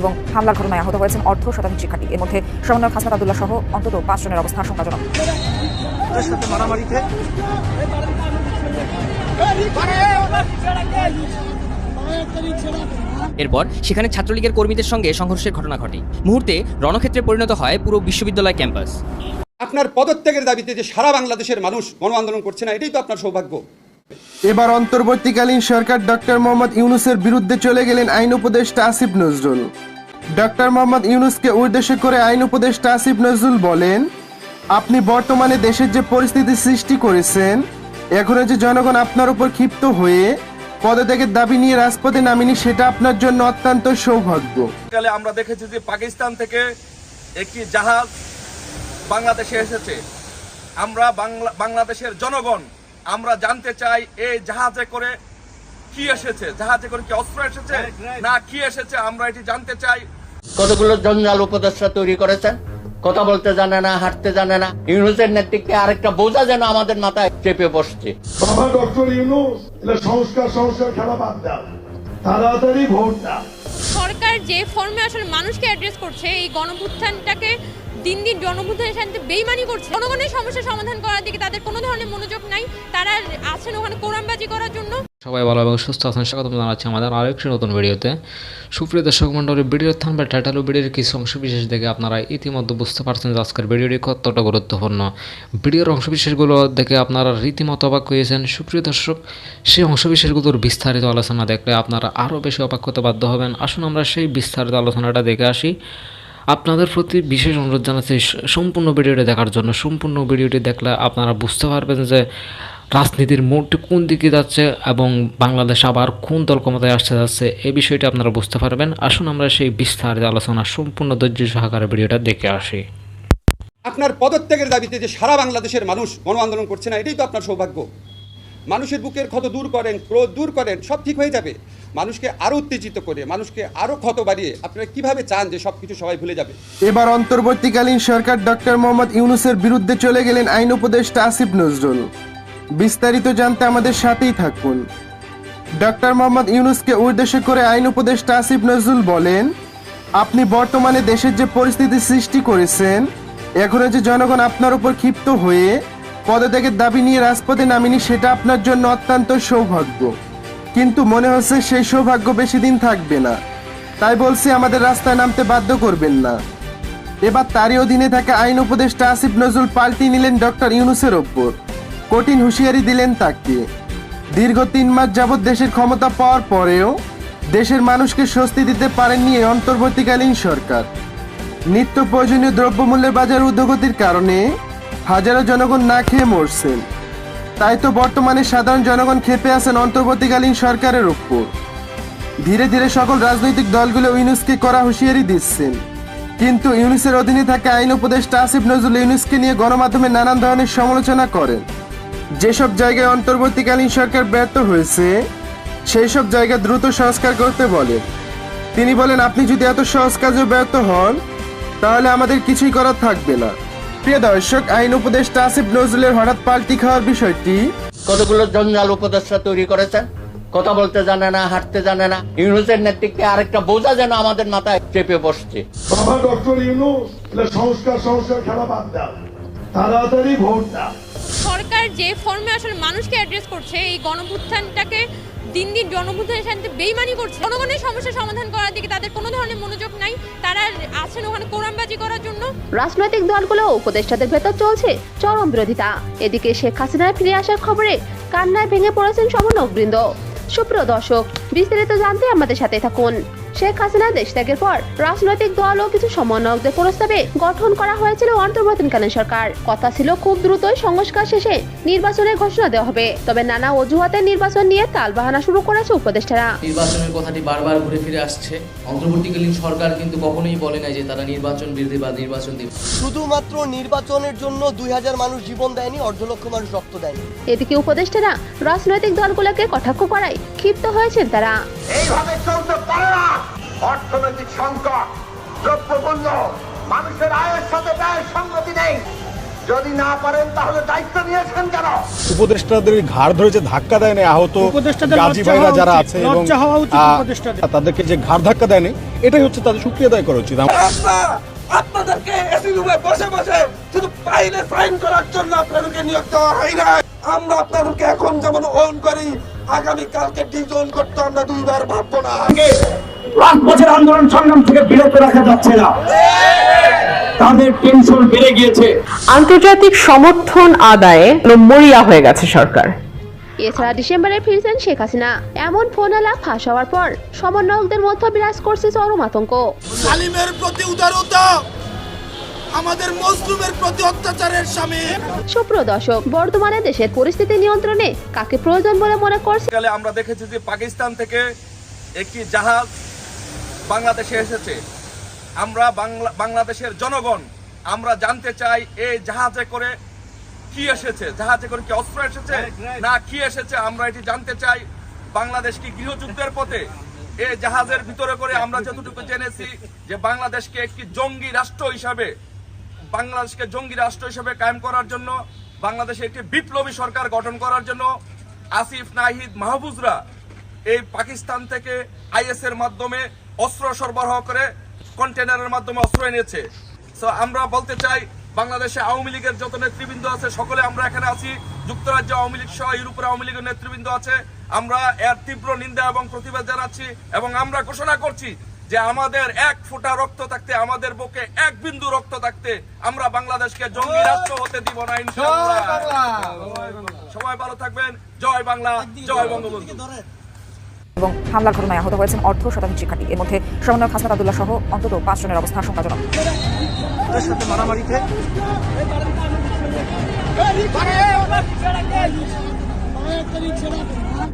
এবং হামলার ঘটনায় আহত হয়েছেন অর্ধ শতাধিক শিক্ষার্থী। এর মধ্যে সমন্বয়ক হাসনাত আব্দুল্লাহ সহ অন্তত 5 জনের অবস্থা আশঙ্কাজনক। এরপর সেখানে ছাত্রলীগের কর্মীদের সঙ্গে সংঘর্ষের ঘটনা ঘটে। মুহূর্তে রণক্ষেত্রে পরিণত হয় পুরো বিশ্ববিদ্যালয় ক্যাম্পাস। আপনার পদত্যাগের দাবিতে যে সারা বাংলাদেশের মানুষ গণ আন্দোলন করছে না, এটাই তো আপনার সৌভাগ্য। এবার অন্তর্বর্তীকালীন সরকার ডক্টর মোহাম্মদ ইউনূসের বিরুদ্ধে চলে গেলেন আইন উপদেষ্টা আসিফ নজরুল। ডক্টর মোহাম্মদ ইউনূসকে উদ্দেশ্য করে আইন উপদেষ্টা আসিফ নজরুল বলেন, আপনি বর্তমানে দেশের যে পরিস্থিতি সৃষ্টি করেছেন, এখনো যে জনগণ আপনার উপর ক্ষিপ্ত হয়ে পদত্যাগের দাবি নিয়ে রাজপথে নামেনি, সেটা আপনার জন্য অত্যন্ত সৌভাগ্য। আমরা দেখেছি যে পাকিস্তান থেকে একটি জাহাজ বাংলাদেশে এসেছে। আমরা বাংলাদেশের জনগণ আমরা জানতে চাই এই জাহাজে করে কি এসেছে, জাহাজে করে কি অস্ত্র এসেছে না কি এসেছে, আমরা এটি জানতে চাই। কতগুলো জঞ্জাল উপদেষ্টা তৈরি করেছেন, কথা বলতে জানে না, হাঁটতে জানে না। ইউনূসের নেতৃত্বে আরেকটা বোঝা যেন আমাদের মাথায় চেপে বসছে। বাবা ডক্টর ইউনূস, সংস্কার খেলা বাদ দাও, তাড়াতাড়ি ভোট দাও। সরকার যে ফর্মে আসলে মানুষকে অ্যাড্রেস করছে, এই গণভুত্থানটাকে দিন দিন জনভুত্থানের সাথে বেইমানি করছে। জনগণের সমস্যার সমাধান করার দিকে তাদের কোনো ধরনের মনোযোগ নাই। তারা আছেন ওখানে কোরআনবাজি করার জন্য। সবাই ভালো এবং সুস্থ আছেন, স্বাগত জানাচ্ছি আমাদের আরেকটি নতুন ভিডিওতে। সুপ্রিয় দর্শক মণ্ডলী, ভিডিওর থাম্বনেল, টাইটেল ও ভিডিওর কিছু অংশ বিশেষ দেখে আপনারা ইতিমধ্যে বুঝতে পারছেন যে আজকের ভিডিওটি কতটা গুরুত্বপূর্ণ। ভিডিওর অংশবিশেষগুলো দেখে আপনারা রীতিমতো অবাক হয়েছেন। সুপ্রিয় দর্শক, সেই অংশবিশেষগুলোর বিস্তারিত আলোচনা দেখলে আপনারা আরও বেশি অবাক হতে বাধ্য হবেন। আসুন আমরা সেই বিস্তারিত আলোচনাটা দেখে আসি। আপনাদের প্রতি বিশেষ অনুরোধ জানাচ্ছি সম্পূর্ণ ভিডিওটি দেখার জন্য। সম্পূর্ণ ভিডিওটি দেখলে আপনারা বুঝতে পারবেন যে রাজনীতির মোড়টি কোন দিকে যাচ্ছে এবং বাংলাদেশ আবার কোন দল ক্ষমতায় আসতে যাচ্ছে, এই বিষয়টি আপনারা বুঝতে পারবেন। আসুন আমরা সেই বিস্তারিত আলোচনা সম্পূর্ণ ধৈর্য সহকারে ভিডিওটা দেখে আসি। আপনার পদত্যাগের দাবিতে যে সারা বাংলাদেশের মানুষ গণ আন্দোলন করছে না, এটাই তো আপনার সৌভাগ্য। মানুষের বুকের ক্ষত দূর করেন, ক্রোধ দূর করেন, সব ঠিক হয়ে যাবে। মানুষকে আরো উত্তেজিত করে, মানুষকে আরো ক্ষত বাড়িয়ে আপনারা কিভাবে চান যে সবকিছু সবাই ভুলে যাবে? এবার অন্তর্বর্তীকালীন সরকার ডক্টর মোহাম্মদ ইউনূসের বিরুদ্ধে চলে গেলেন আইন উপদেষ্টা আসিফ নজরুল। বিস্তারিত জানতে আমাদের সাথেই থাকুন। ডক্টর মোহাম্মদ ইউনূসকে উদ্দেশ্য করে আইন উপদেষ্টা আসিফ নজরুল বলেন, আপনি বর্তমানে দেশের যে পরিস্থিতি সৃষ্টি করেছেন, এখনো যে জনগণ আপনার উপর ক্ষিপ্ত হয়ে পদত্যাগের দাবি নিয়ে রাজপথে নামেনি, সেটা আপনার জন্য অত্যন্ত সৌভাগ্য। কিন্তু মনে হচ্ছে সেই সৌভাগ্য বেশি দিন থাকবে না। তাই বলছি, আমাদের রাস্তায় নামতে বাধ্য করবেন না। এবার তারই অধীনে থাকা আইন উপদেষ্টা আসিফ নজরুল পাল্টি নিলেন ডক্টর ইউনূসের ওপর। কঠিন হুঁশিয়ারি দিলেন তাকে। দীর্ঘ 3 মাস যাবৎ দেশের ক্ষমতা পাওয়ার পরেও দেশের মানুষকে স্বস্তি দিতে পারেননি এই অন্তর্বর্তীকালীন সরকার। নিত্য প্রয়োজনীয় দ্রব্যমূল্যের বাজার ঊর্ধ্বগতির কারণে হাজারো জনগণ না খেয়ে মরছেন। তাই তো বর্তমানে সাধারণ জনগণ ক্ষেপে আছেন অন্তর্বর্তীকালীন সরকারের উপর। ধীরে ধীরে সকল রাজনৈতিক দলগুলো ইউনূসকে কড়া হুঁশিয়ারি দিচ্ছেন। কিন্তু ইউনূসের অধীনে থাকা আইন উপদেষ্টা আসিফ নজরুল ইউনূসকে নিয়ে গণমাধ্যমে নানান ধরনের সমালোচনা করেন। যেসব জায়গায় অন্তর্বর্তীকালীন সরকার ব্যর্থ হয়েছে, সেই সব জায়গা দ্রুত সংস্কার করতে বলেন। তিনি বলেন, আপনি যদি এত সহজ কাজে ব্যর্থ হন, তাহলে আমাদের কিছুই করার থাকবে না। প্রিয় দর্শক, আইন উপদেষ্টা আসিফ নজরুলের হঠাৎ পাল্টি খাওয়ার বিষয়টি কতগুলো জঞ্জাল উপদেষ্টা তৈরি করেছেন, কথা বলতে জানে না, হাঁটতে জানে না। ইউনূসের নেতৃত্বে আরেকটা বোঝা যেন আমাদের মাথায় চেপে বসছে। বাবা ডক্টর ইউনূস, সংস্কার খেলা বাদ দাও, তাড়াতাড়ি ভোট দাও। সরকার যে ফর্মে আসলে মানুষকে অ্যাড্রেস করছে, এই গণভুত্থানটাকে দিন দিন জনভুত্থানের সাথে বেইমানি করছে। জনগণের সমস্যার সমাধান করার দিকে তাদের কোনো ধরনের মনোযোগ নাই। তারা আছেন ওখানে কোরআনবাজি করার জন্য। রাজনৈতিক দলগুলো উপদেষ্টাদের ভেতর চলছে চরম বিরোধিতা। এদিকে শেখ হাসিনার ফিরে আসার খবরে কান্নায় ভেঙে পড়েছেন সমন্বয়কবৃন্দ। সুপ্রিয় দর্শক, বিস্তারিত জানতে আমাদের সাথে থাকুন। শেখ হাসিনা দেশ ত্যাগের পর রাজনৈতিক দল ও কিছু সমন্বয়কদের প্রস্তাবে গঠন করা হয়েছিল অন্তর্বর্তীকালীন সরকার। কথা ছিল খুব দ্রুতই সংস্কার শেষে নির্বাচনের ঘোষণা দেওয়া হবে। তবে নানা অজুহাতে নির্বাচন নিয়ে তালবাহানা শুরু করেছে উপদেষ্টারা। নির্বাচনের কথাটি বারবার ঘুরে ফিরে আসছে। অন্তর্বর্তীকালীন সরকার কিন্তু কখনোই বলে নাই যে তারা নির্বাচন বিরোধী বা নির্বাচন দেবে। শুধুমাত্র নির্বাচনের জন্য 2000 মানুষ জীবন দেয়নি, 1.5 লক্ষ মানুষ রক্ত দেয়নি। এদিকে উপদেষ্টারা রাজনৈতিক দলগুলোকে কটাক্ষ করায় ক্ষিপ্ত হয়েছেন তারা। এইভাবে চলতে পারে না। অর্থনৈতিক সংকট, দ্রব্যমূল্য, মানুষের আয়ের সাথে ব্যয়ের সঙ্গতি নেই। যদি না পারেন তাহলে দায়িত্ব নিয়েছেন কেন? উপদেষ্টাদের ঘাড় ধরে যে ধাক্কা দেয় না আহত গাজী ভাইরা যারা আছে এবং তাদেরকে যে ঘাড় ধাক্কা দেয়নি, এটাই হচ্ছে তাদের শুকরিয়া আদায় করা উচিত। আপনাদেরকে এসি রুমে বসে বসে শুধু ফাইলে সাইন করার জন্য আপনাদেরকে নিয়োগ দেওয়া হয় না। আমরা আপনাদেরকে এখন যেমন ওন করি, আগামী কালকে ডিজোন করতে আমরা দুইবার ভাববো না। রাজপথের আন্দোলন সংগ্রাম থেকে বিরত রাখা যাচ্ছে না, তাদের টেনশন বেড়ে গিয়েছে। আন্তর্জাতিক সমর্থন আদায়ে মরিয়া হয়ে গেছে সরকার। এছাড়া ডিসেম্বরে ফিরছেন শেখ হাসিনা, এমন ফোন আলাপ ফাঁস হওয়ার পর সমন্বয়কদের মধ্যে বিরাজ করছে চরম আতঙ্ক। সালিমের প্রতি উদারতা, আমাদের মজলুমের প্রতি অত্যাচারের শামিল। সুপ্রিয় দর্শক, বর্তমানে দেশের পরিস্থিতি নিয়ন্ত্রণে কাকে প্রয়োজন বলে মনে করছে? আমরা দেখেছি যে পাকিস্তান থেকে একটি জাহাজ বাংলাদেশে এসেছে। আমরা বাংলাদেশের জনগণ আমরা জানতে চাই এই জাহাজে করে কি এসেছে, জাহাজে করে কি অস্ত্র এসেছে না কি এসেছে, আমরা এটি জানতে চাই। বাংলাদেশ কি গৃহযুদ্ধের পথে? এই জাহাজের ভিতরে করে আমরা যতটুকু জেনেছি যে বাংলাদেশকে একটি জঙ্গি রাষ্ট্র হিসাবে কায়েম করার জন্য, বাংলাদেশে একটি বিপ্লবী সরকার গঠন করার জন্য আসিফ নাহিদ মাহফুজরা এই পাকিস্তান থেকে আইএস এর মাধ্যমে অস্ত্র সরবরাহ করে কন্টেনারের মাধ্যমে অস্ত্র এনেছে। সো আমরা বলতে চাই, বাংলাদেশে আওয়ামী লীগের যত নেতৃবৃন্দ আছে সকলে আমরা এখানে আছি, যুক্তরাজ্য আওয়ামী লীগ সহ ইউরোপের আওয়ামী লীগের নেতৃবৃন্দ আছে। আমরা এর তীব্র নিন্দা এবং প্রতিবাদ জানাচ্ছি এবং আমরা ঘোষণা করছি যে আমাদের এক ফোঁটা রক্ত থাকতে, আমাদের বুকে এক বিন্দু রক্ত থাকতে আমরা বাংলাদেশকে জঙ্গি রাষ্ট্র হতে দিব না, ইনশাআল্লাহ। সবাই ভালো থাকবেন। জয় বাংলা, জয় বঙ্গবন্ধু। এবং হামলার ঘটনায় আহত হয়েছেন অর্ধ শতাধিক শিক্ষার্থী। এর মধ্যে সমন্বয়ক হাসনাত আব্দুল্লাহ সহ অন্তত 5 জনের অবস্থা আশঙ্কাজনক।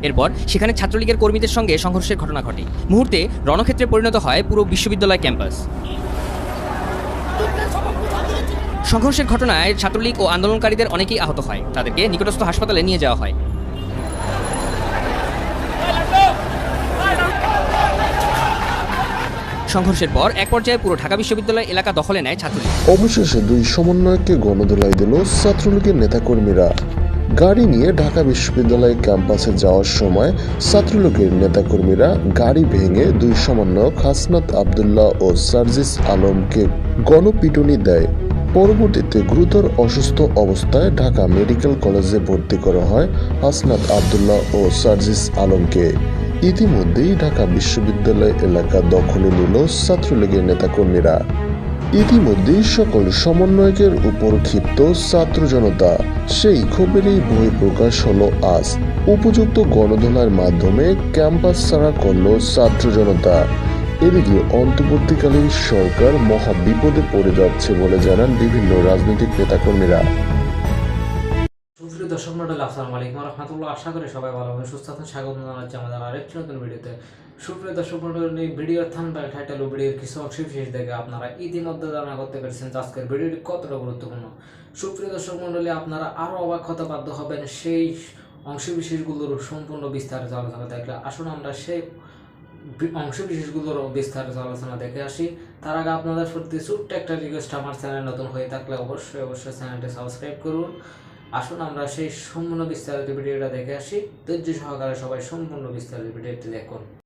এরপর সেখানে ছাত্রলীগের কর্মীদের সঙ্গে সংঘর্ষের ঘটনা ঘটে। মুহূর্তে রণক্ষেত্রে পরিণত হয় পুরো বিশ্ববিদ্যালয় ক্যাম্পাস। সংঘর্ষের ঘটনায় ছাত্রলীগ ও আন্দোলনকারীদের অনেকেই আহত হয়, তাদেরকে নিকটস্থ হাসপাতালে নিয়ে যাওয়া হয়। সংঘর্ষের পর এক পর্যায়ে পুরো ঢাকা বিশ্ববিদ্যালয় এলাকা দখলে নেয় ছাত্রলীগ। অবশেষে দুই সমন্বয়ককে গণধোলাই দিল ছাত্রলীগের নেতাকর্মীরা। গাড়ি নিয়ে ঢাকা বিশ্ববিদ্যালয় ক্যাম্পাসে যাওয়ার সময় ছাত্রলীগের নেতাকর্মীরা গাড়ি ভেঙে দুই সমন্বয়ক হাসনাত আব্দুল্লাহ ও সার্জিস আলমকে গণপিটুনি দেয়। পরবর্তীতে গুরুতর অসুস্থ অবস্থায় ঢাকা মেডিকেল কলেজে ভর্তি করা হয় হাসনাত আব্দুল্লাহ ও সার্জিস আলমকে। ইতিমধ্যেই ঢাকা বিশ্ববিদ্যালয় এলাকা দখলে নিল ছাত্রলীগের নেতাকর্মীরা। ইতিমধ্যেই সকল সমন্বয়কের উপর ক্ষিপ্ত ছাত্র জনতা। সেই ক্ষোভেরই বহিঃপ্রকাশ হলো আজ। উপযুক্ত গণধোলার মাধ্যমে ক্যাম্পাস ছাড়া করল ছাত্র জনতা। এদিকে অন্তর্বর্তীকালীন সরকার মহা বিপদে পড়ে যাচ্ছে বলে জানান বিভিন্ন রাজনৈতিক নেতাকর্মীরা। সুপ্রিয় দর্শক মণ্ডলী, আসসালামু আলাইকুম ওয়া রাহমাতুল্লাহ। আশা করি সবাই ভালো আছেন, সুস্থ আছেন। স্বাগত জানাচ্ছি আমাদের আরেকটি নতুন ভিডিওতে। সুপ্রিয় দর্শক মণ্ডলী, ভিডিওর থাম্বনেল, টাইটেল ও ভিডিওর কিছু অংশ বিশেষ দেখে আপনারা ইতিমধ্যে ধারণা করতে পেরেছেন যে আজকের ভিডিওটি কতটা গুরুত্বপূর্ণ। সুপ্রিয় দর্শক মণ্ডলী, আপনারা আরও অবাক হতে বাধ্য হবেন সেই অংশ বিশেষগুলোর সম্পূর্ণ বিস্তারিত আলোচনা দেখলে। আসুন আমরা সেই অংশ বিশেষগুলোর বিস্তারিত আলোচনা দেখে আসি। তার আগে আপনাদের প্রতি ছোট্ট একটা রিকোয়েস্ট, আমার চ্যানেল নতুন হয়ে থাকলে অবশ্যই চ্যানেলটি সাবস্ক্রাইব করুন। আসুন আমরা সেই সম্পূর্ণ বিস্তারিত ভিডিওটা দেখে আসি। ধৈর্য সহকারে সবাই সম্পূর্ণ বিস্তারিত ভিডিওটি দেখুন।